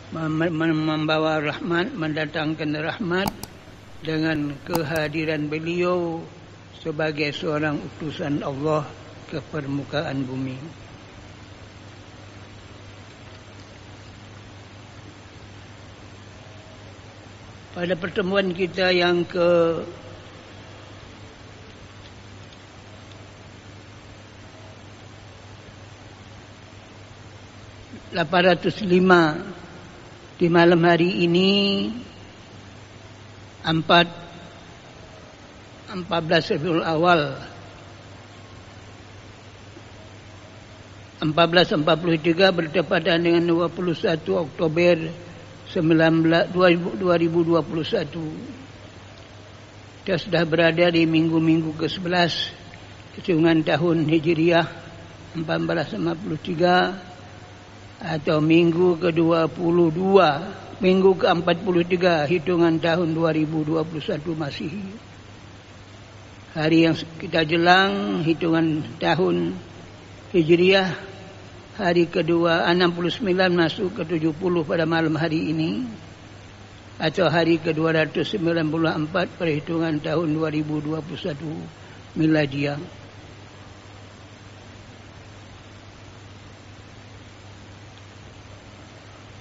membawa rahmat, mendatangkan rahmat dengan kehadiran beliau sebagai seorang utusan Allah ke permukaan bumi. Pada pertemuan kita yang ke 805 di malam hari ini 14 Rabiul Awal 1443 bertepatan dengan 21 Oktober 2021. Kita sudah berada di minggu-minggu ke-11 hitungan tahun Hijriah 1453 atau minggu ke-22, minggu ke-43 hitungan tahun 2021 Masehi. Hari yang kita jelang hitungan tahun Hijriah, hari kedua 69 masuk ke 70 pada malam hari ini, atau hari ke-294 perhitungan tahun 2021 Miladiah.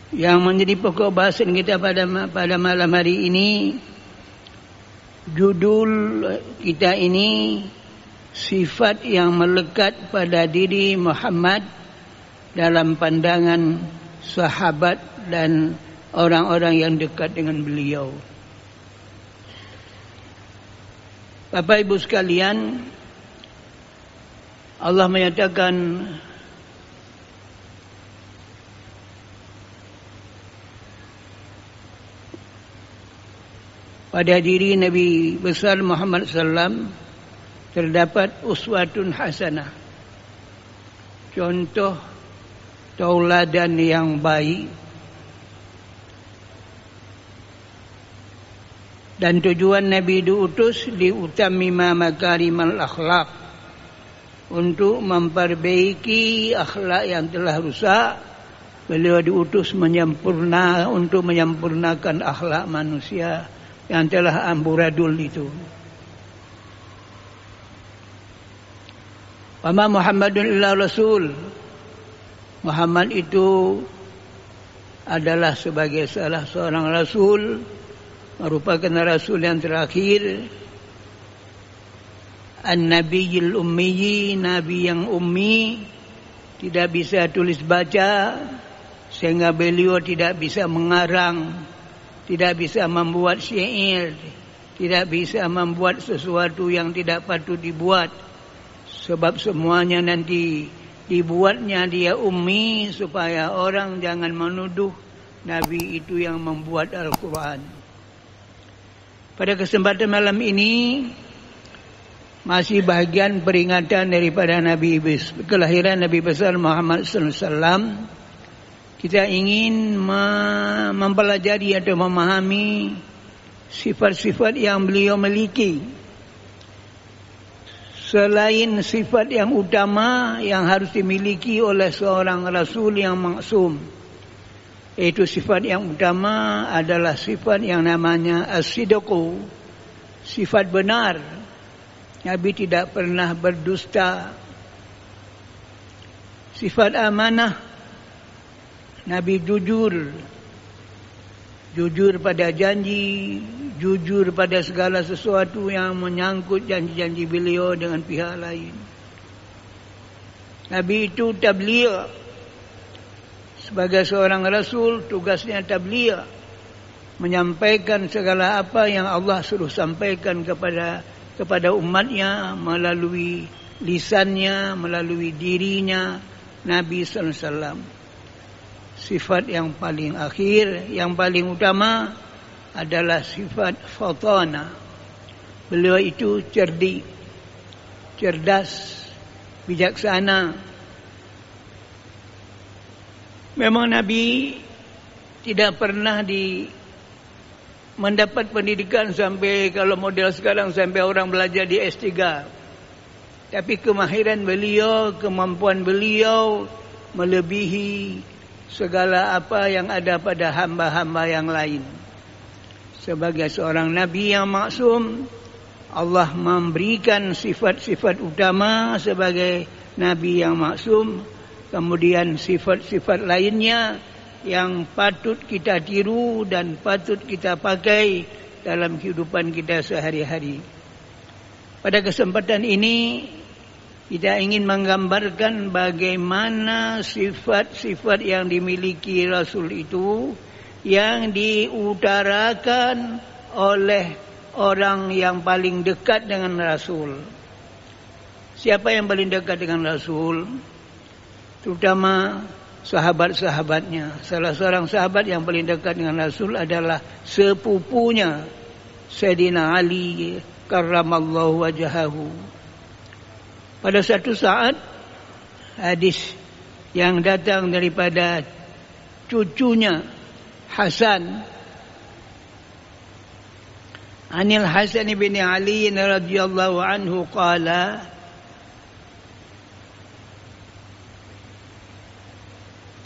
Yang menjadi pokok bahasan kita pada malam hari ini, judul kita ini sifat yang melekat pada diri Muhammad dalam pandangan sahabat dan orang-orang yang dekat dengan beliau. Bapak Ibu sekalian, Allah menyatakan pada diri Nabi besar Muhammad SAW terdapat uswatun hasanah, contoh tauladan yang baik, dan tujuan Nabi diutus liutammima makarimal akhlak, untuk memperbaiki akhlak yang telah rusak. Beliau diutus untuk menyempurnakan akhlak manusia yang telah amburadul itu. Wama Muhammadun illa rasul. Muhammad itu adalah sebagai salah seorang rasul, merupakan rasul yang terakhir. An-Nabiyil Ummi, nabi yang ummi, tidak bisa tulis baca, sehingga beliau tidak bisa mengarang, tidak bisa membuat syair, tidak bisa membuat sesuatu yang tidak patut dibuat. Sebab semuanya nanti dibuatnya dia ummi, supaya orang jangan menuduh Nabi itu yang membuat Al-Quran. Pada kesempatan malam ini masih bahagian peringatan daripada kelahiran Nabi besar Muhammad SAW. Kita ingin mempelajari atau memahami sifat-sifat yang beliau miliki. Selain sifat yang utama yang harus dimiliki oleh seorang Rasul yang maksum, yaitu sifat yang utama adalah sifat yang namanya as-sidqu, sifat benar. Nabi tidak pernah berdusta. Sifat amanah, Nabi jujur pada janji, jujur pada segala sesuatu yang menyangkut janji-janji beliau dengan pihak lain. Nabi itu tabligh. Sebagai seorang rasul, tugasnya tabligh, menyampaikan segala apa yang Allah suruh sampaikan kepada umatnya melalui lisannya, melalui dirinya, Nabi sallallahu alaihi wasallam. Sifat yang paling akhir, yang paling utama adalah sifat fatana. Beliau itu cerdas, bijaksana. Memang Nabi tidak pernah mendapat pendidikan sampai, kalau model sekarang, sampai orang belajar di S3. Tapi kemahiran beliau, kemampuan beliau melebihi segala apa yang ada pada hamba-hamba yang lain. Sebagai seorang Nabi yang maksum, Allah memberikan sifat-sifat utama sebagai Nabi yang maksum. Kemudian sifat-sifat lainnya yang patut kita tiru dan patut kita pakai dalam kehidupan kita sehari-hari. Pada kesempatan ini kita ingin menggambarkan bagaimana sifat-sifat yang dimiliki Rasul itu yang diutarakan oleh orang yang paling dekat dengan Rasul. Siapa yang paling dekat dengan Rasul? Terutama sahabat-sahabatnya. Salah seorang sahabat yang paling dekat dengan Rasul adalah sepupunya Sayyidina Ali karramallahu wajahahu. Pada satu saat, hadis yang datang daripada cucunya Hasan, Anil Hasan bin Ali radhiyallahu anhu qala,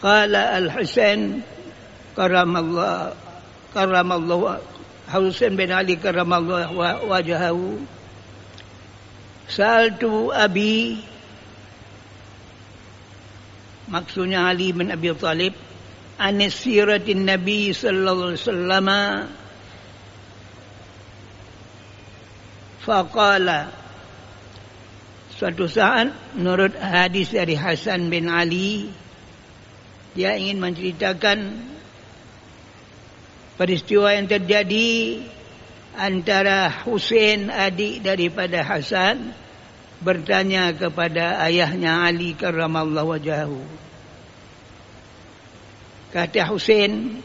qala Al-Hasan karramallahu Hasan bin Ali karramallahu wajahahu, sa'altu abi, maksudnya Ali bin Abi Thalib, anis siratin Nabi sallallahu alaihi wasallam, faqala, suatu saat menurut hadis dari Hasan bin Ali, dia ingin menceritakan peristiwa yang terjadi antara Husain, adik daripada Hasan, bertanya kepada ayahnya Ali karramallahu wajahahu. Kata Husain,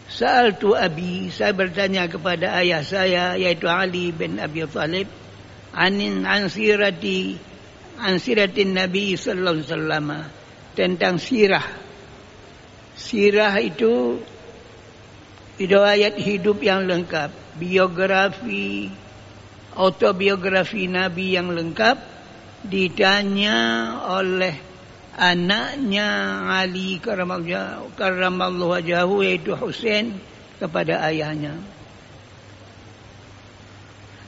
sa'altu abi, saya bertanya kepada ayah saya yaitu Ali bin Abi Thalib, an siratin Nabi sallallahu alaihi wasallam, tentang sirah. Sirah itu riwayat hidup yang lengkap, biografi, autobiografi Nabi yang lengkap, ditanya oleh anaknya Ali karramallahu wajahu yaitu Husain kepada ayahnya.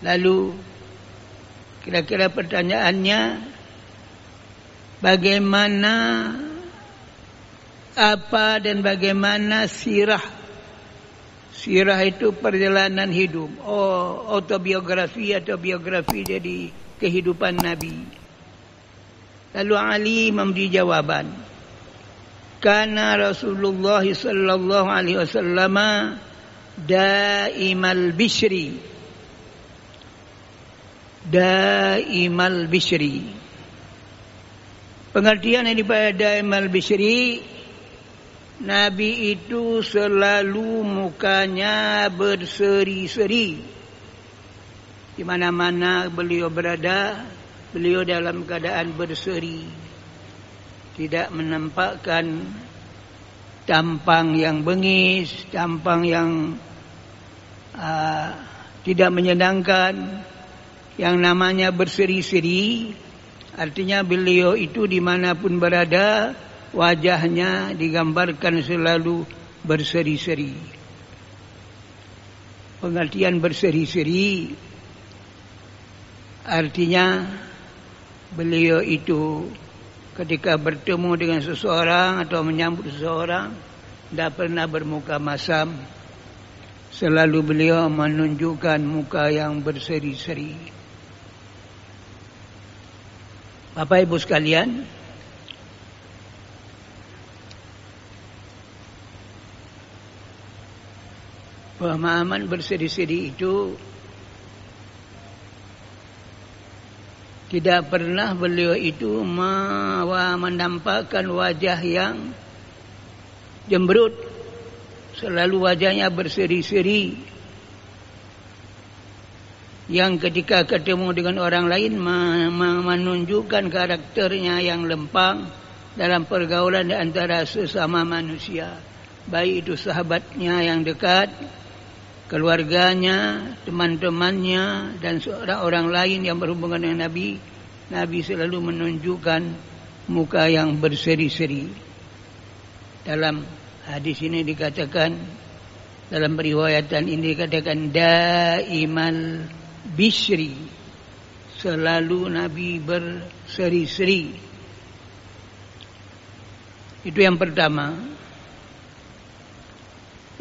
Lalu kira-kira pertanyaannya, bagaimana apa dan bagaimana sirah? Sirah itu perjalanan hidup, autobiografi atau biografi dari kehidupan Nabi. Lalu Ali memberi jawaban, kana Rasulullah sallallahu alaihi wasallam daimal bishri. Daimal bishri, pengertian daripada daimal bishri, Nabi itu selalu mukanya berseri-seri. Di mana-mana beliau berada, beliau dalam keadaan berseri, tidak menampakkan tampang yang bengis, tampang yang tidak menyenangkan. Yang namanya berseri-seri artinya beliau itu dimanapun berada, wajahnya digambarkan selalu berseri-seri. Pengertian berseri-seri artinya beliau itu ketika bertemu dengan seseorang atau menyambut seseorang tidak pernah bermuka masam. Selalu beliau menunjukkan muka yang berseri-seri. Bapak Ibu sekalian, pemahaman berseri-seri itu tidak pernah beliau itu menampakkan wajah yang jembrut. Selalu wajahnya berseri-seri, yang ketika ketemu dengan orang lain menunjukkan karakternya yang lempang dalam pergaulan di antara sesama manusia, baik itu sahabatnya yang dekat, keluarganya, teman-temannya, dan orang lain yang berhubungan dengan Nabi. Nabi selalu menunjukkan muka yang berseri-seri. Dalam hadis ini dikatakan, dalam riwayatan ini dikatakan daimal bisri, selalu Nabi berseri-seri. Itu yang pertama.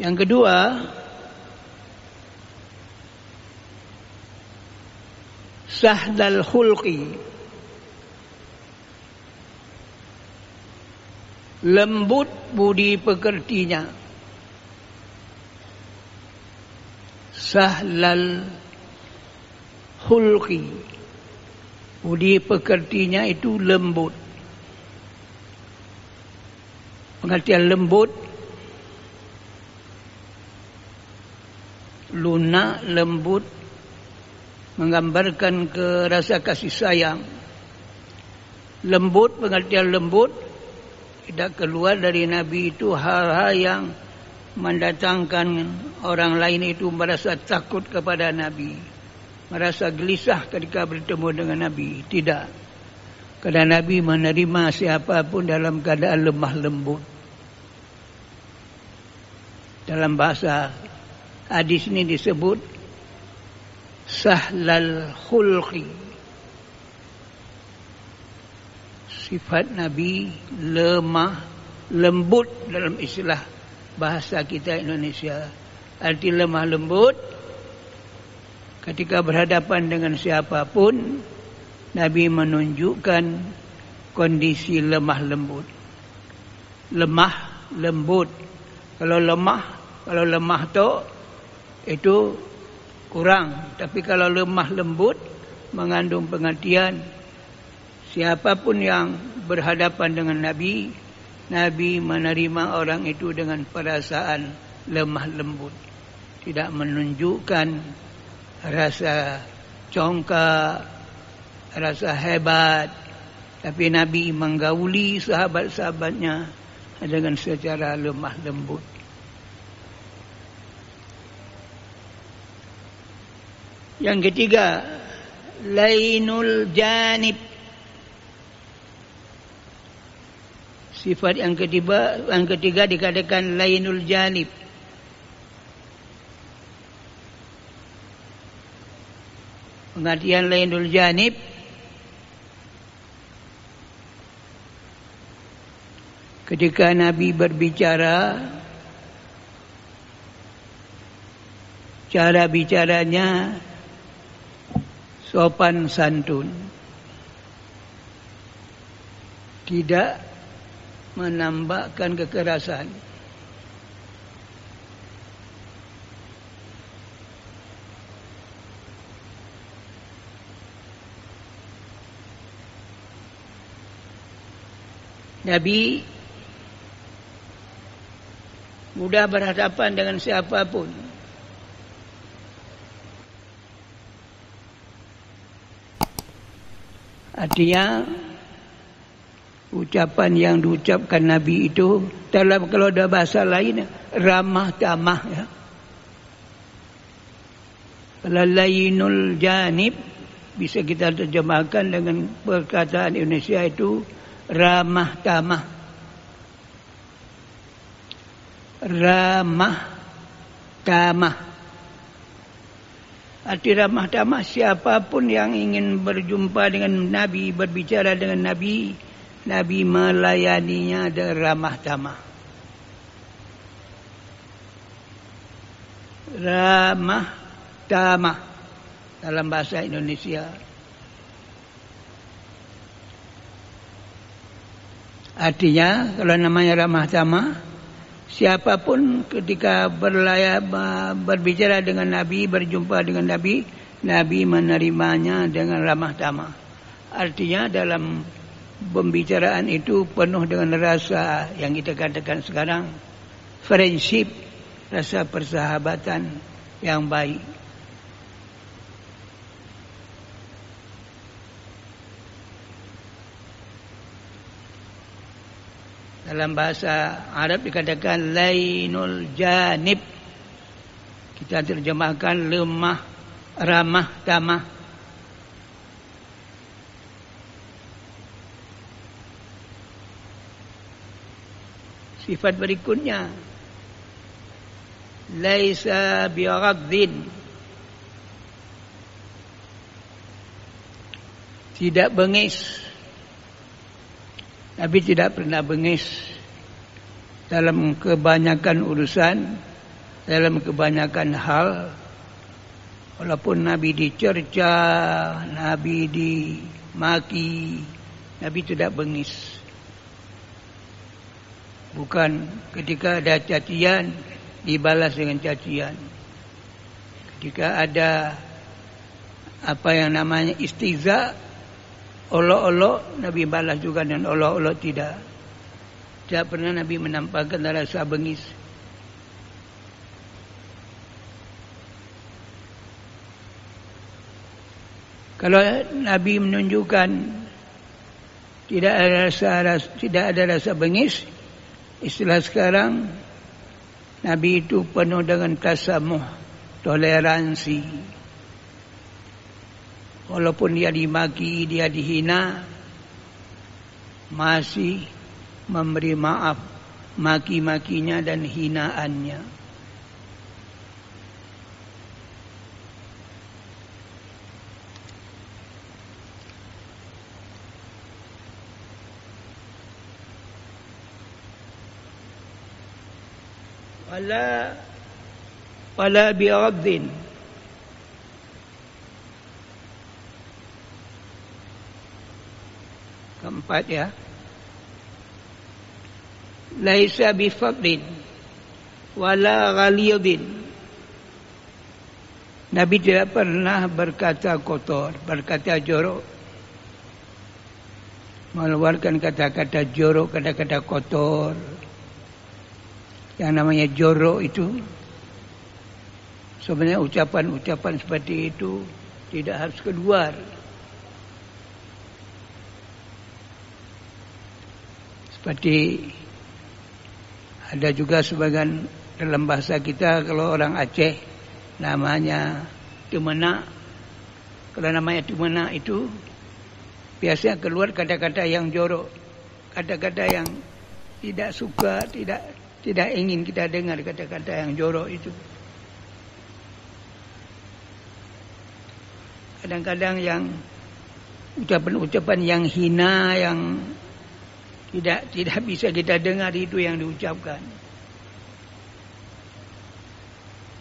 Yang kedua, sahdal khulqi, lembut budi pekertinya. Sahlal khulqi, budi pekertinya itu lembut. Pengertian lembut, lunak, lembut, menggambarkan ke rasa kasih sayang. Lembut, pengertian lembut, tidak keluar dari Nabi itu hal-hal yang mendatangkan orang lain itu merasa takut kepada Nabi, merasa gelisah ketika bertemu dengan Nabi. Tidak. Karena Nabi menerima siapapun dalam keadaan lemah lembut. Dalam bahasa hadis ini disebut sahlal khulqi. Sifat Nabi lemah lembut dalam istilah bahasa kita Indonesia. Arti lemah lembut, ketika berhadapan dengan siapapun, Nabi menunjukkan kondisi lemah lembut. Lemah lembut. Kalau lemah tu itu kurang. Tapi kalau lemah lembut mengandung pengertian siapapun yang berhadapan dengan Nabi, Nabi menerima orang itu dengan perasaan lemah lembut. Tidak menunjukkan rasa congkak, rasa hebat. Tapi Nabi menggauli sahabat-sahabatnya dengan secara lemah lembut. Yang ketiga, lainul janib. Sifat yang ketiga dikatakan lainul janib. Pengertian lainul janib, ketika Nabi berbicara, cara bicaranya sopan santun, tidak menambahkan kekerasan. Nabi mudah berhadapan dengan siapapun. Artinya ucapan yang diucapkan Nabi itu dalam, kalau ada bahasa lain, ramah tamah, ya. Kalau lainul janib bisa kita terjemahkan dengan perkataan Indonesia itu ramah tamah. Ramah tamah. Arti ramah tamah, siapapun yang ingin berjumpa dengan Nabi, berbicara dengan Nabi, Nabi melayaninya dengan ramah tamah. Ramah tamah dalam bahasa Indonesia. Artinya kalau namanya ramah tamah, siapapun ketika berbicara dengan Nabi, berjumpa dengan Nabi, Nabi menerimanya dengan ramah tamah. Artinya dalam pembicaraan itu penuh dengan rasa yang kita katakan sekarang friendship, rasa persahabatan yang baik. Dalam bahasa Arab dikatakan lainul janib. Kita terjemahkan lemah, ramah tamah. sifat berikutnya, laisa bighadzin, tidak bengis. Nabi tidak pernah bengis dalam kebanyakan urusan, dalam kebanyakan hal. Walaupun Nabi dicerca, Nabi dimaki, Nabi tidak bengis. Bukan ketika ada cacian dibalas dengan cacian. Ketika ada apa yang namanya istihza, olok-olok, Nabi balas juga dengan olok-olok tidak. Tidak pernah Nabi menampakkan rasa bengis. Kalau Nabi menunjukkan tidak ada rasa bengis, istilah sekarang, Nabi itu penuh dengan tasamuh, toleransi. Walaupun dia dimaki, dia dihina, masih memberi maaf maki-makinya dan hinaannya. Wala bi'adhin, keempat ya, laisa bifadlin wala ghalidin. Nabi tidak pernah berkata kotor, berkata jorok, mengeluarkan kata-kata jorok, kata-kata kotor. Yang namanya jorok itu sebenarnya ucapan-ucapan seperti itu tidak harus keluar. Seperti ada juga sebagian dalam bahasa kita, kalau orang Aceh namanya Tumena. Kalau namanya Tumena itu biasanya keluar kata-kata yang jorok, kata-kata yang tidak suka, tidak ingin kita dengar, kata-kata yang jorok itu. Kadang-kadang yang ucapan-ucapan yang hina, yang tidak bisa kita dengar, itu yang diucapkan.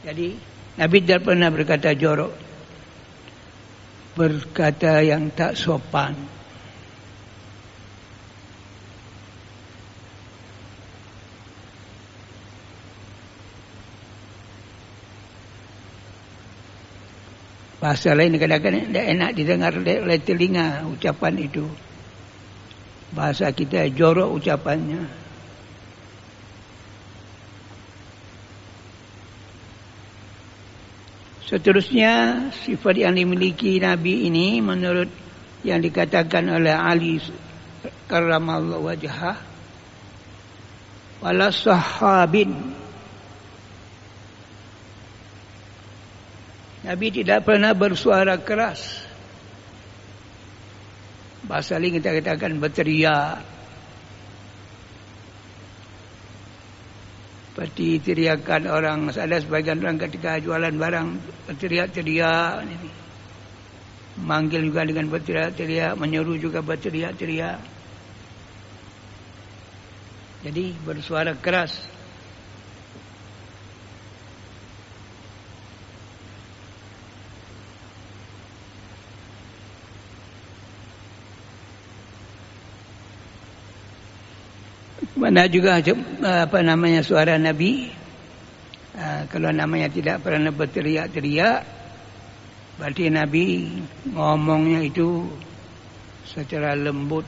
Jadi Nabi tidak pernah berkata jorok, berkata yang tak sopan. Bahasa lain kadang-kadang tidak enak didengar oleh telinga ucapan itu. Bahasa kita jorok ucapannya. Seterusnya, sifat yang dimiliki Nabi ini menurut yang dikatakan oleh Ali karramallahu wajhah, wala sahabin, Nabi tidak pernah bersuara keras. Bahasa lain kita katakan berteriak. Seperti teriakan orang, ada sebagian orang ketika jualan barang berteriak-teriak. Manggil juga dengan berteriak-teriak, menyuruh juga berteriak-teriak. Jadi bersuara keras. Mana juga suara Nabi, kalau namanya tidak pernah berteriak-teriak, berarti Nabi ngomongnya itu secara lembut,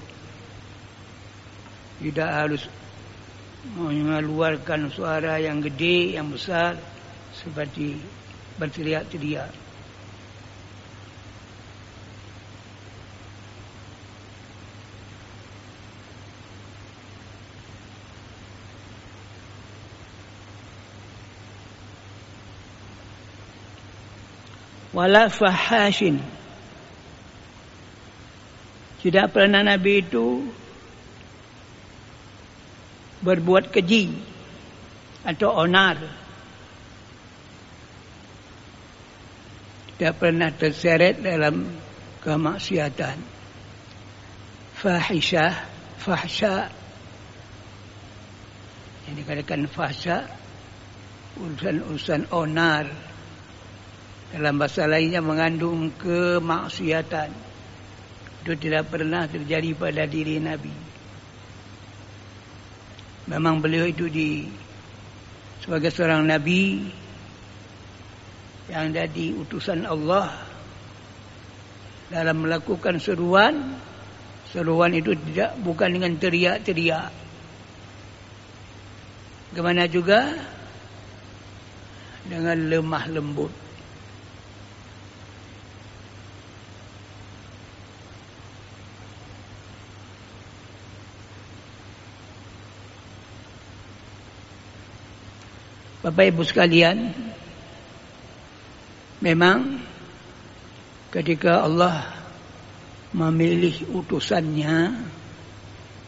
tidak harus mengeluarkan suara yang gede, yang besar, seperti berteriak-teriak. Wala fahashin, tidak pernah Nabi itu berbuat keji atau onar. Tidak pernah terseret dalam kemaksiatan. Fahsya yang dikatakan fahsya, urusan onar, dalam bahasa lainnya mengandung kemaksiatan. Itu tidak pernah terjadi pada diri Nabi. Memang beliau itu sebagai seorang Nabi yang jadi utusan Allah dalam melakukan seruan itu bukan dengan teriak-teriak. Bagaimana juga dengan lemah lembut. Bapak Ibu sekalian, memang ketika Allah memilih utusannya,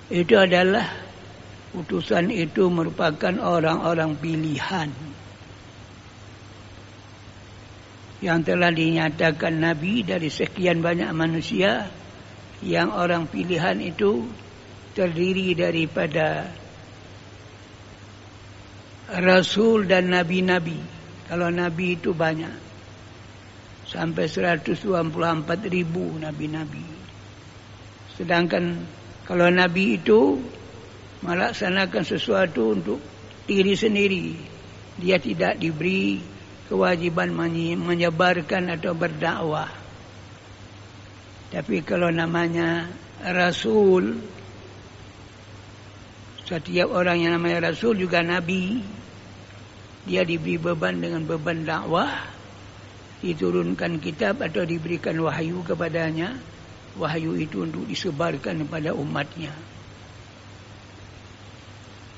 itu adalah utusan itu merupakan orang-orang pilihan yang telah dinyatakan Nabi dari sekian banyak manusia. Yang orang pilihan itu terdiri daripada Rasul dan Nabi-Nabi. Kalau Nabi itu banyak, sampai 124.000 Nabi-Nabi. Sedangkan kalau Nabi itu melaksanakan sesuatu untuk diri sendiri, dia tidak diberi kewajiban menyebarkan atau berdakwah. Tapi kalau namanya Rasul, setiap orang yang namanya Rasul juga Nabi, dia diberi beban dengan beban dakwah, diturunkan kitab atau diberikan wahyu kepadanya. Wahyu itu untuk disebarkan kepada umatnya.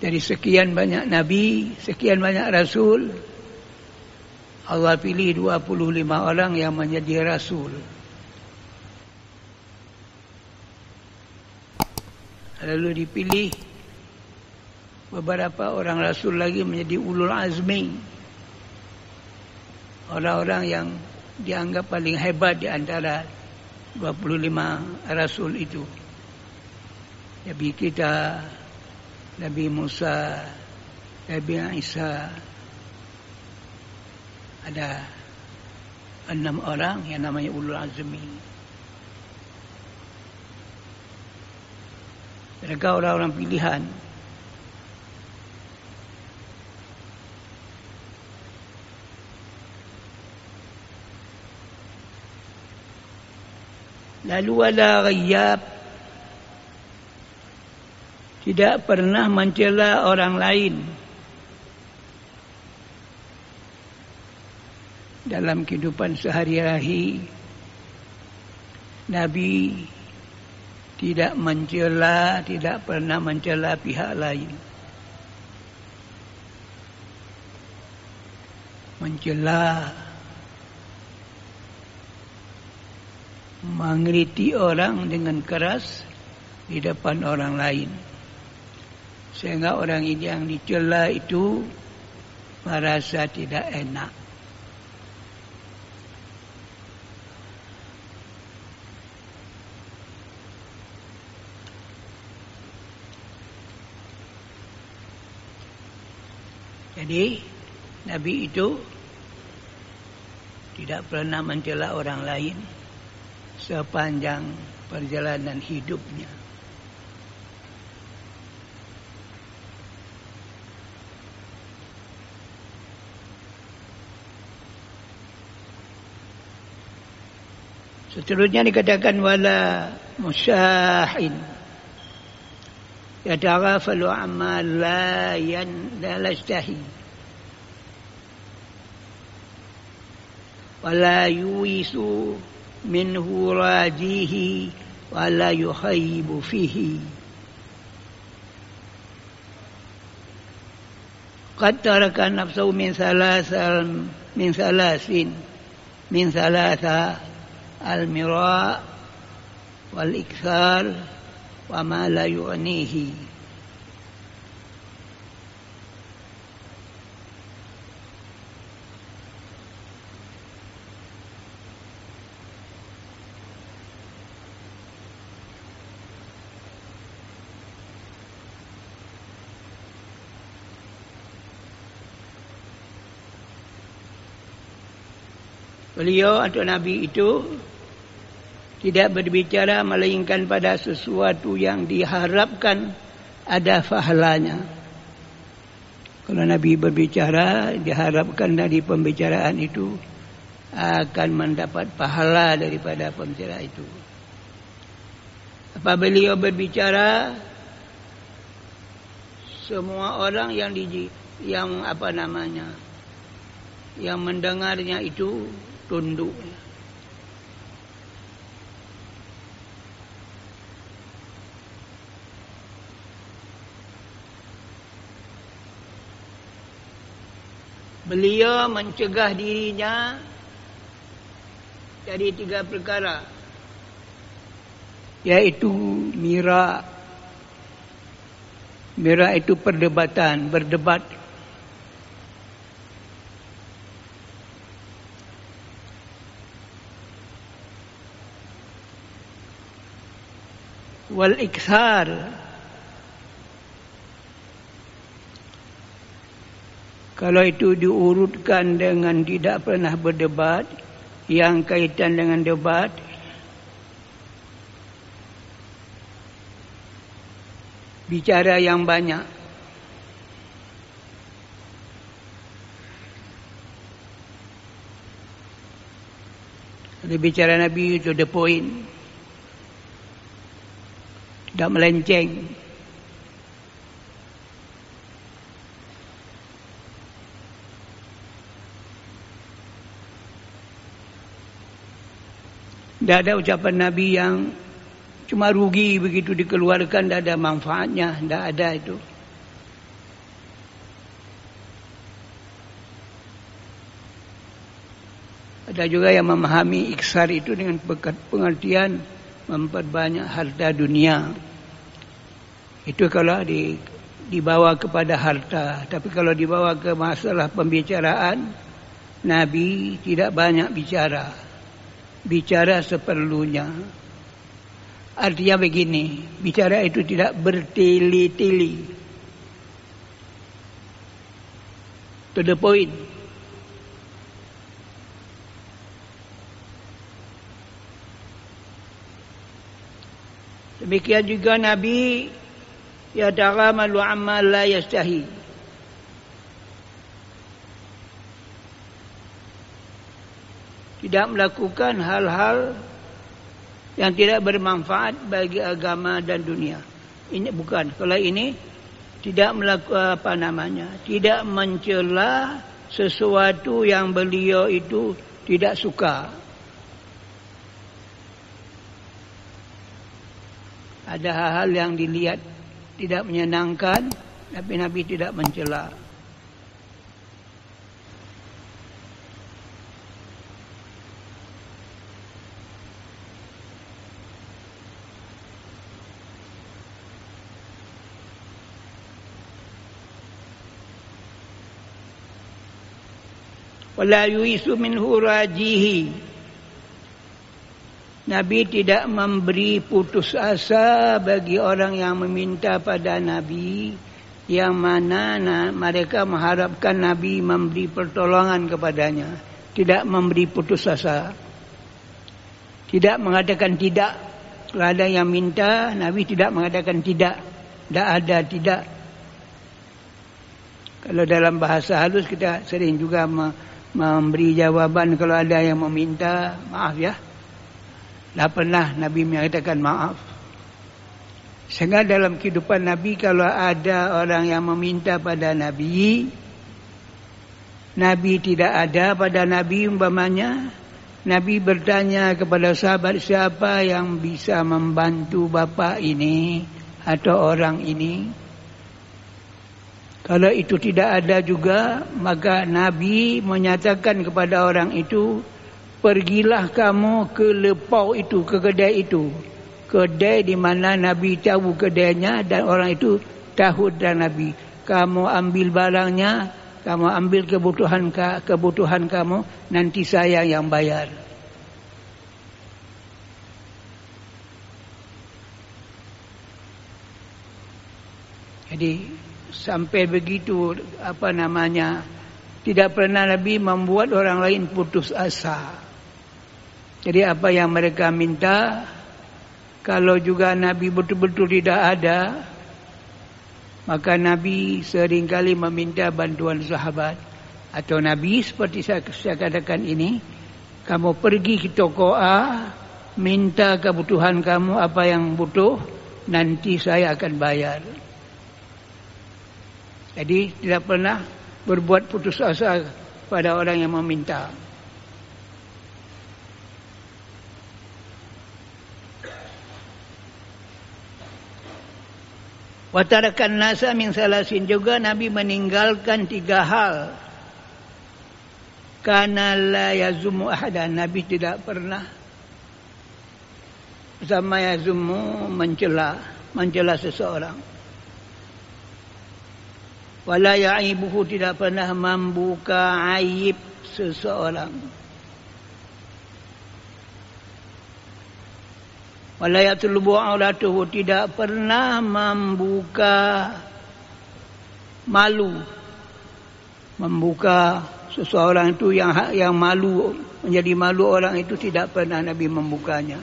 Dari sekian banyak Nabi, sekian banyak Rasul, Allah pilih 25 orang yang menjadi Rasul. Lalu dipilih beberapa orang Rasul lagi menjadi ulul azmi, orang-orang yang dianggap paling hebat di antara 25 Rasul itu. Nabi kita, Nabi Musa, Nabi Isa, ada 6 orang yang namanya ulul azmi. Mereka orang-orang pilihan. Lalu wala ghayyab, tidak pernah mencela orang lain dalam kehidupan sehari-hari. Nabi tidak mencela, tidak pernah mencela pihak lain. Mencela, mengkritik orang dengan keras di depan orang lain, sehingga orang ini yang dicela itu merasa tidak enak. Jadi Nabi itu tidak pernah mencela orang lain sepanjang perjalanan hidupnya. Seterusnya dikatakan wala musyahin yataghafalu amma la yastahi wala yuwisu minhu rajihi wala yukhayyibu fihi. Qad taraka nafsahu min thalatha al-mira wal ikthar wa ma la yu'nihi. Beliau atau Nabi itu tidak berbicara melainkan pada sesuatu yang diharapkan ada pahalanya. Kalau Nabi berbicara, diharapkan dari pembicaraan itu akan mendapat pahala daripada pembicaraan itu. Apa beliau berbicara, semua orang yang mendengarnya itu tunduk. Beliau mencegah dirinya dari 3 perkara, yaitu mira. Mira itu perdebatan, berdebat. Wal iksar. Kalau itu diurutkan dengan tidak pernah berdebat, yang kaitan dengan debat, bicara yang banyak. Kalau bicara Nabi itu the point, tidak melenceng. Tidak ada ucapan Nabi yang cuma rugi begitu dikeluarkan, tidak ada manfaatnya, tidak ada itu. Ada juga yang memahami iksar itu dengan pengertian memperbanyak harta dunia. Itu kalau dibawa kepada harta. Tapi kalau dibawa ke masalah pembicaraan, Nabi tidak banyak bicara. Bicara seperlunya. Artinya begini, bicara itu tidak bertele-tele. To the point. Demikian juga Nabi yatagamalu amma la yastahi. Tidak melakukan hal-hal yang tidak bermanfaat bagi agama dan dunia. Ini bukan. Kalau ini tidak melakukan tidak mencela sesuatu yang beliau itu tidak suka. Ada hal-hal yang dilihat tidak menyenangkan, tapi Nabi tidak mencela. Wala yuisu minhu rajihi. Nabi tidak memberi putus asa bagi orang yang meminta pada Nabi, yang mana mereka mengharapkan Nabi memberi pertolongan kepadanya. Tidak memberi putus asa. Tidak mengatakan tidak. Kalau ada yang minta, Nabi tidak mengatakan tidak. Tidak ada tidak. Kalau dalam bahasa halus kita sering juga memberi jawaban kalau ada yang meminta, maaf ya. Tak pernah Nabi mengatakan maaf. Sehingga dalam kehidupan Nabi, kalau ada orang yang meminta pada Nabi, Nabi tidak ada pada Nabi umpamanya, Nabi bertanya kepada sahabat, siapa yang bisa membantu bapak ini atau orang ini? Kalau itu tidak ada juga, maka Nabi menyatakan kepada orang itu, pergilah kamu ke lepau itu, ke kedai itu. Kedai di mana Nabi tahu kedainya dan orang itu tahu dan Nabi. Kamu ambil barangnya, kamu ambil kebutuhan kamu, nanti saya yang bayar. Jadi sampai begitu tidak pernah Nabi membuat orang lain putus asa. Jadi apa yang mereka minta, kalau juga Nabi betul-betul tidak ada, maka Nabi seringkali meminta bantuan sahabat. Atau Nabi seperti saya katakan ini, kamu pergi ke toko A, minta kebutuhan kamu apa yang butuh, nanti saya akan bayar. Jadi tidak pernah berbuat putus asa pada orang yang meminta. Watarakan nasa min salasin, juga Nabi meninggalkan 3 hal. Kana la yazumu ahadan, Nabi tidak pernah bersama yazumu mencela seseorang. Wala ya'ibuhu, tidak pernah membuka aib seseorang. Wala yatlubu auratuhu, tidak pernah membuka malu. Membuka seseorang itu yang malu, menjadi malu orang itu tidak pernah Nabi membukanya.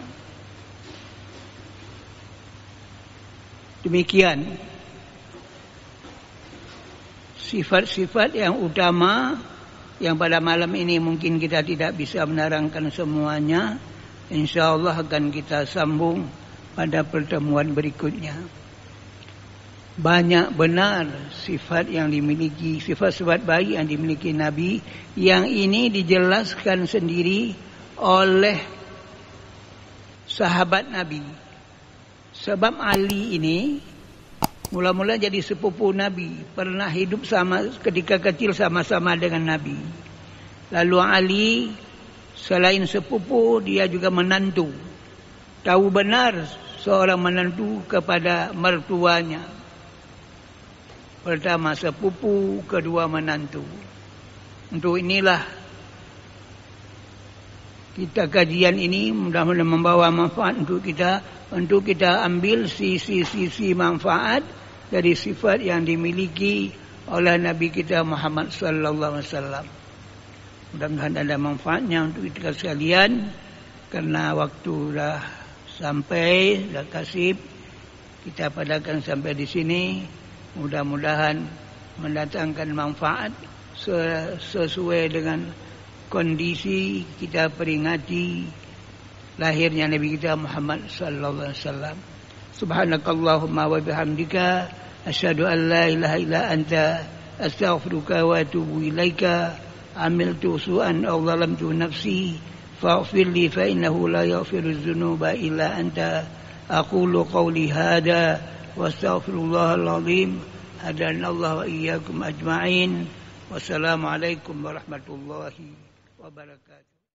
Demikian sifat-sifat yang utama yang pada malam ini mungkin kita tidak bisa menerangkan semuanya. InsyaAllah akan kita sambung pada pertemuan berikutnya. Banyak benar sifat yang dimiliki, sifat-sifat baik yang dimiliki Nabi, yang ini dijelaskan sendiri oleh sahabat Nabi. Sebab Ali ini mula-mula jadi sepupu Nabi, pernah hidup sama ketika kecil sama-sama dengan Nabi. Lalu Ali selain sepupu, dia juga menantu. Tahu benar seorang menantu kepada mertuanya. Pertama sepupu, kedua menantu. Untuk inilah kita kajian ini mudah-mudahan membawa manfaat untuk kita ambil sisi-sisi manfaat dari sifat yang dimiliki oleh Nabi kita Muhammad sallallahu alaihi wasallam. Mudah-mudahan ada manfaatnya untuk kita sekalian, karena waktu dah sampai, dah kasih, kita padakan sampai di sini. Mudah-mudahan mendatangkan manfaat sesuai dengan kondisi kita peringati lahirnya Nabi kita Muhammad sallallahu alaihi wasallam. Subhanakallahumma wa bihamdika asyhadu an la ilaha illa anta astaghfiruka wa atubu ilaika. Amiltu su'an aw zalamtu nafsi faghfir li fa innahu la yaghfiru dzunuba illa anta. Aqulu qawli hadha wa astaghfirullahal azim. Hadanallahu wa iyyakum ajma'in. Wassalamu alaikum warahmatullahi wabarakatuh.